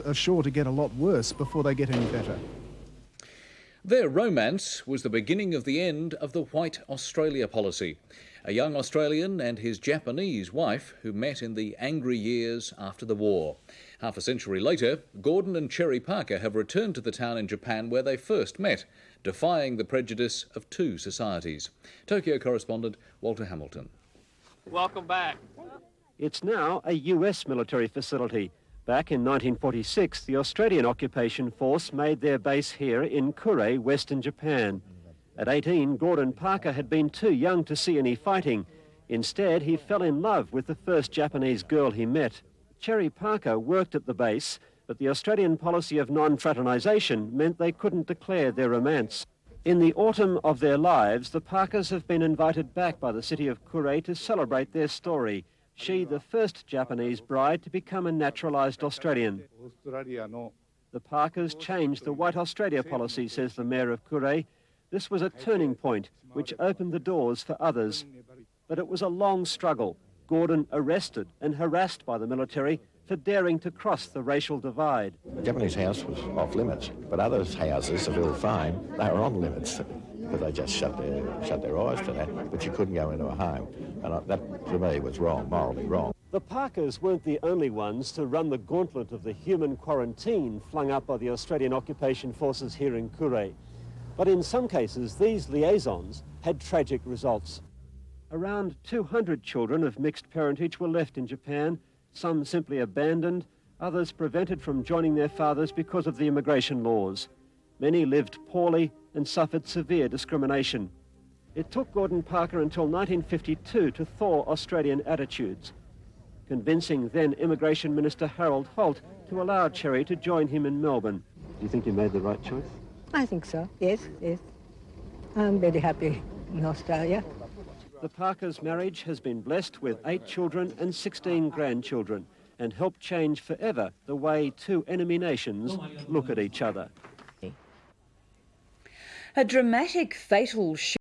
Are sure to get a lot worse before they get any better. Their romance was the beginning of the end of the White Australia policy. A young Australian and his Japanese wife who met in the angry years after the war. Half a century later, Gordon and Cherry Parker have returned to the town in Japan where they first met, defying the prejudice of two societies. Tokyo correspondent Walter Hamilton. Welcome back. It's now a US military facility. Back in 1946, the Australian occupation force made their base here in Kure, Western Japan. At 18, Gordon Parker had been too young to see any fighting. Instead, he fell in love with the first Japanese girl he met. Cherry Parker worked at the base, but the Australian policy of non-fraternisation meant they couldn't declare their romance. In the autumn of their lives, the Parkers have been invited back by the city of Kure to celebrate their story. She, the first Japanese bride to become a naturalised Australian. The Parkers changed the White Australia policy, says the Mayor of Kure. This was a turning point which opened the doors for others. But it was a long struggle. Gordon arrested and harassed by the military for daring to cross the racial divide. The Japanese house was off limits, but other houses of ill fame, they were on limits. Because they just shut their eyes to that, but you couldn't go into a home. And that, to me, was wrong, morally wrong. The Parkers weren't the only ones to run the gauntlet of the human quarantine flung up by the Australian occupation forces here in Kure. But in some cases, these liaisons had tragic results. Around 200 children of mixed parentage were left in Japan, some simply abandoned, others prevented from joining their fathers because of the immigration laws. Many lived poorly and suffered severe discrimination. It took Gordon Parker until 1952 to thaw Australian attitudes, convincing then Immigration Minister Harold Holt to allow Cherry to join him in Melbourne. Do you think you made the right choice? I think so, yes. I'm very happy in Australia. The Parkers' marriage has been blessed with 8 children and 16 grandchildren and helped change forever the way two enemy nations look at each other. A dramatic fatal